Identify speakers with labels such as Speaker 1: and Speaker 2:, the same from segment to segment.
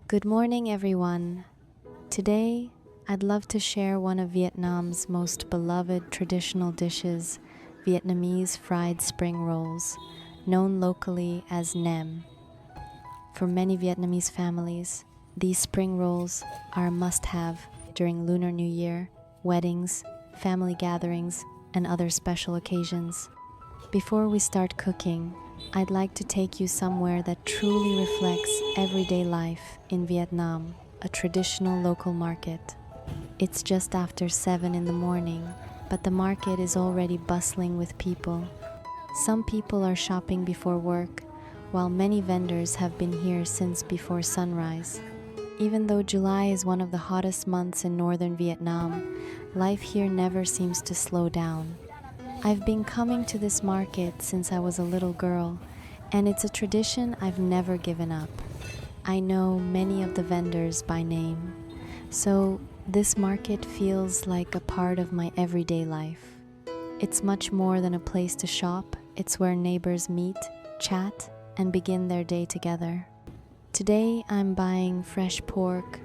Speaker 1: Good morning, everyone. Today, I'd love to share one of Vietnam's most beloved traditional dishes, Vietnamese fried spring rolls, known locally as nem. For many Vietnamese families, these spring rolls are a must have during Lunar New Year, weddings, family gatherings, and other special occasions. Before we start cooking, I'd like to take you somewhere that truly reflects everyday life in Vietnam, a traditional local market. It's just after 7 in the morning, but the market is already bustling with people. Some people are shopping before work, while many vendors have been here since before sunrise. Even though July is one of the hottest months in northern Vietnam, life here never seems to slow down. I've been coming to this market since I was a little girl, and it's a tradition I've never given up. I know many of the vendors by name, so this market feels like a part of my everyday life. It's much more than a place to shop, it's where neighbors meet, chat, and begin their day together. Today I'm buying fresh pork,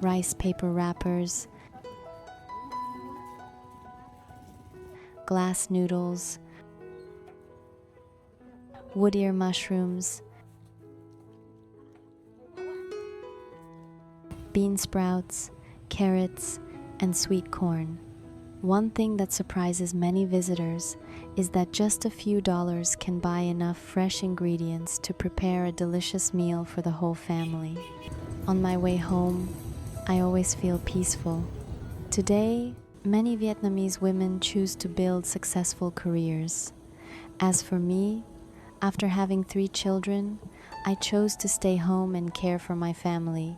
Speaker 1: rice paper wrappers, glass noodles, wood ear mushrooms, bean sprouts, carrots, and sweet corn. One thing that surprises many visitors is that just a few dollars can buy enough fresh ingredients to prepare a delicious meal for the whole family. On my way home, I always feel peaceful. Today, many Vietnamese women choose to build successful careers. As for me, after having 3 children, I chose to stay home and care for my family.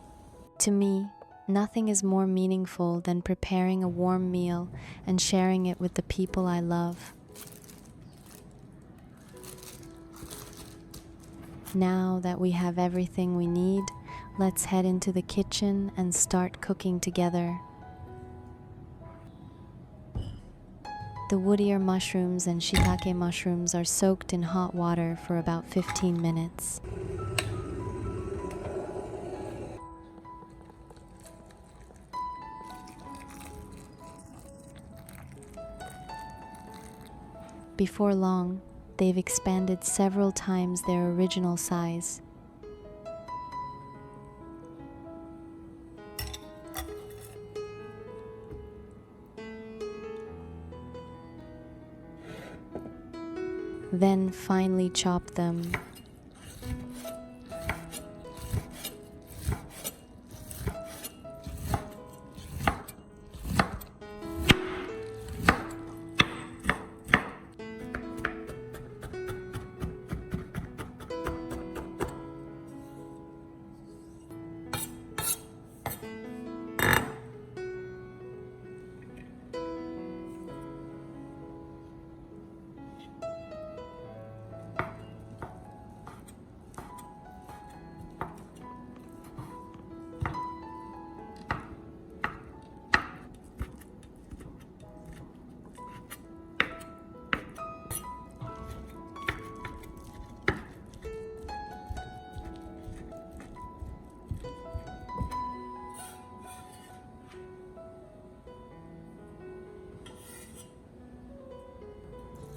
Speaker 1: To me, nothing is more meaningful than preparing a warm meal and sharing it with the people I love. Now that we have everything we need, let's head into the kitchen and start cooking together. The wood ear mushrooms and shiitake mushrooms are soaked in hot water for about 15 minutes. Before long, they've expanded several times their original size. Then finely chop them.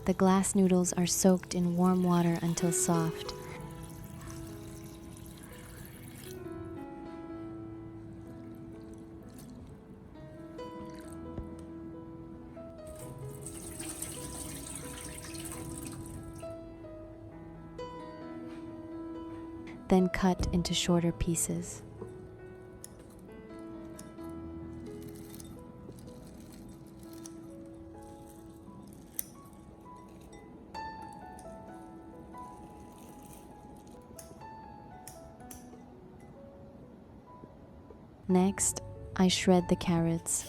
Speaker 1: The glass noodles are soaked in warm water until soft. Then cut into shorter pieces. Next, I shred the carrots.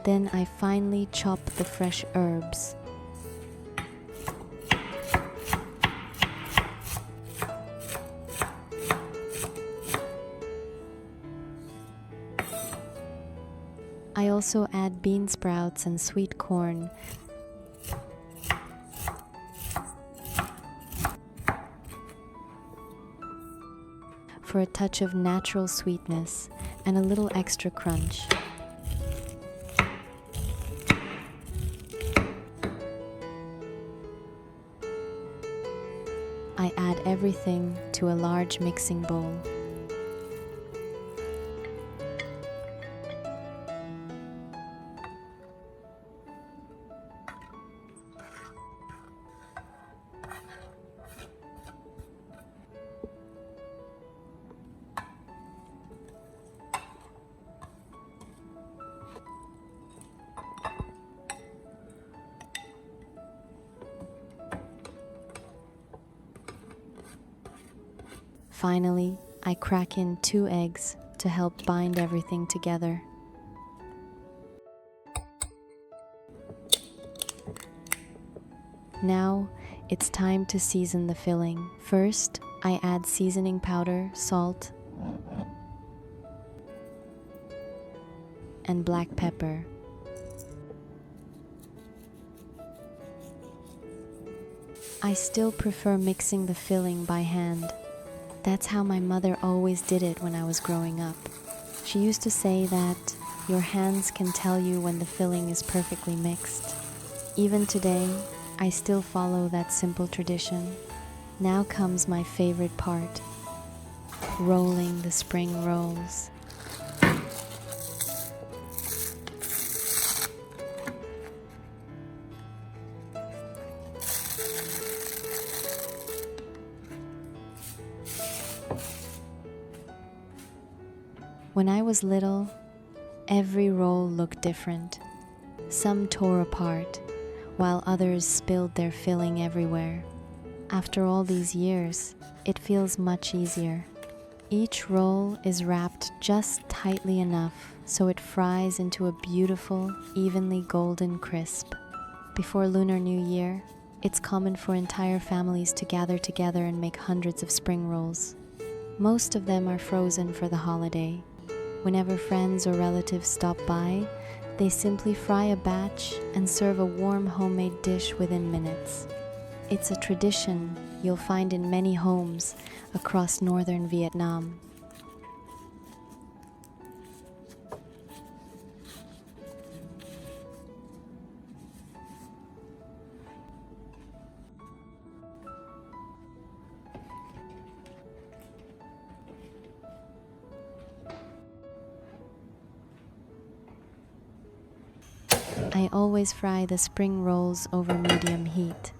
Speaker 1: Then I finely chop the fresh herbs. I also add bean sprouts and sweet corn. For a touch of natural sweetness and a little extra crunch. I add everything to a large mixing bowl. Finally, I crack in 2 eggs to help bind everything together. Now, it's time to season the filling. First, I add seasoning powder, salt, and black pepper. I still prefer mixing the filling by hand. That's how my mother always did it when I was growing up. She used to say that your hands can tell you when the filling is perfectly mixed. Even today, I still follow that simple tradition. Now comes my favorite part, rolling the spring rolls. When I was little, every roll looked different. Some tore apart, while others spilled their filling everywhere. After all these years, it feels much easier. Each roll is wrapped just tightly enough so it fries into a beautiful, evenly golden crisp. Before Lunar New Year, it's common for entire families to gather together and make hundreds of spring rolls. Most of them are frozen for the holiday. Whenever friends or relatives stop by, they simply fry a batch and serve a warm homemade dish within minutes. It's a tradition you'll find in many homes across northern Vietnam. I always fry the spring rolls over medium heat.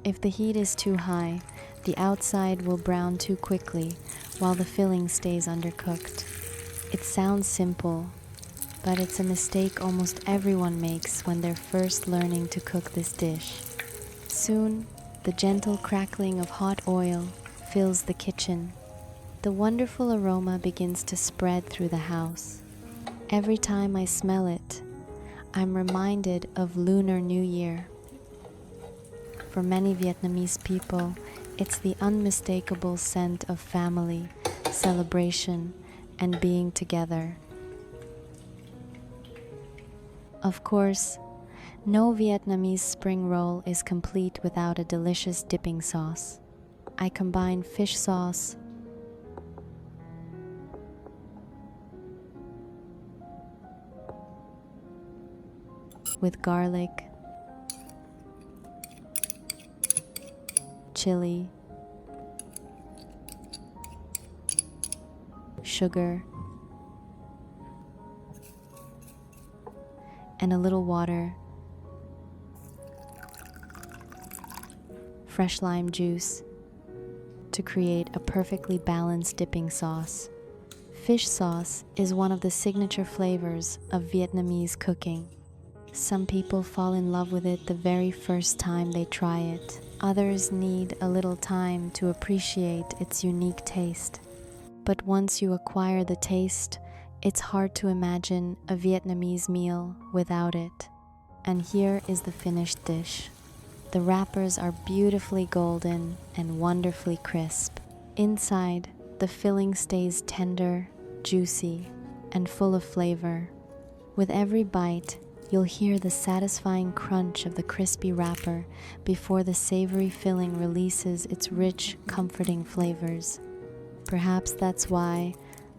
Speaker 1: If the heat is too high, the outside will brown too quickly while the filling stays undercooked. It sounds simple, but it's a mistake almost everyone makes when they're first learning to cook this dish. Soon, the gentle crackling of hot oil fills the kitchen. The wonderful aroma begins to spread through the house. Every time I smell it, I'm reminded of Lunar New Year. For many Vietnamese people, it's the unmistakable scent of family, celebration, and being together. Of course, no Vietnamese spring roll is complete without a delicious dipping sauce. I combine fish sauce, with garlic, chili, sugar, and a little water, fresh lime juice, to create a perfectly balanced dipping sauce. Fish sauce is one of the signature flavors of Vietnamese cooking. Some people fall in love with it the very first time they try it. Others need a little time to appreciate its unique taste. But once you acquire the taste, it's hard to imagine a Vietnamese meal without it. And here is the finished dish. The wrappers are beautifully golden and wonderfully crisp. Inside, the filling stays tender, juicy, and full of flavor. With every bite, you'll hear the satisfying crunch of the crispy wrapper before the savory filling releases its rich, comforting flavors. Perhaps that's why,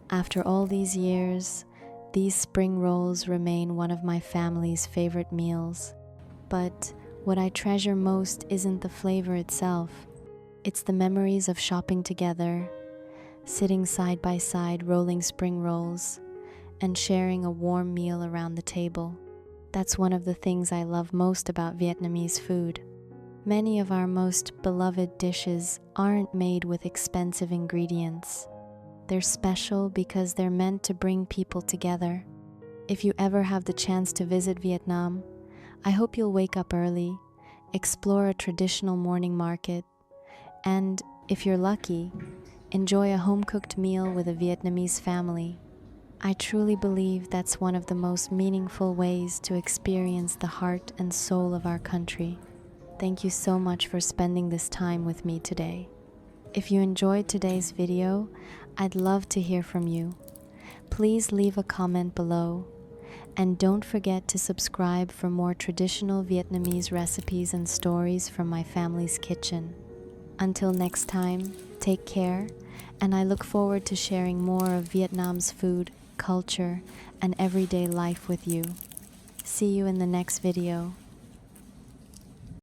Speaker 1: after all these years, these spring rolls remain one of my family's favorite meals. But what I treasure most isn't the flavor itself. It's the memories of shopping together, sitting side by side rolling spring rolls, and sharing a warm meal around the table. That's one of the things I love most about Vietnamese food. Many of our most beloved dishes aren't made with expensive ingredients. They're special because they're meant to bring people together. If you ever have the chance to visit Vietnam, I hope you'll wake up early, explore a traditional morning market, and, if you're lucky, enjoy a home-cooked meal with a Vietnamese family. I truly believe that's one of the most meaningful ways to experience the heart and soul of our country. Thank you so much for spending this time with me today. If you enjoyed today's video, I'd love to hear from you. Please leave a comment below. And don't forget to subscribe for more traditional Vietnamese recipes and stories from my family's kitchen. Until next time, take care, and I look forward to sharing more of Vietnam's food, culture, and everyday life with you. See you in the next video.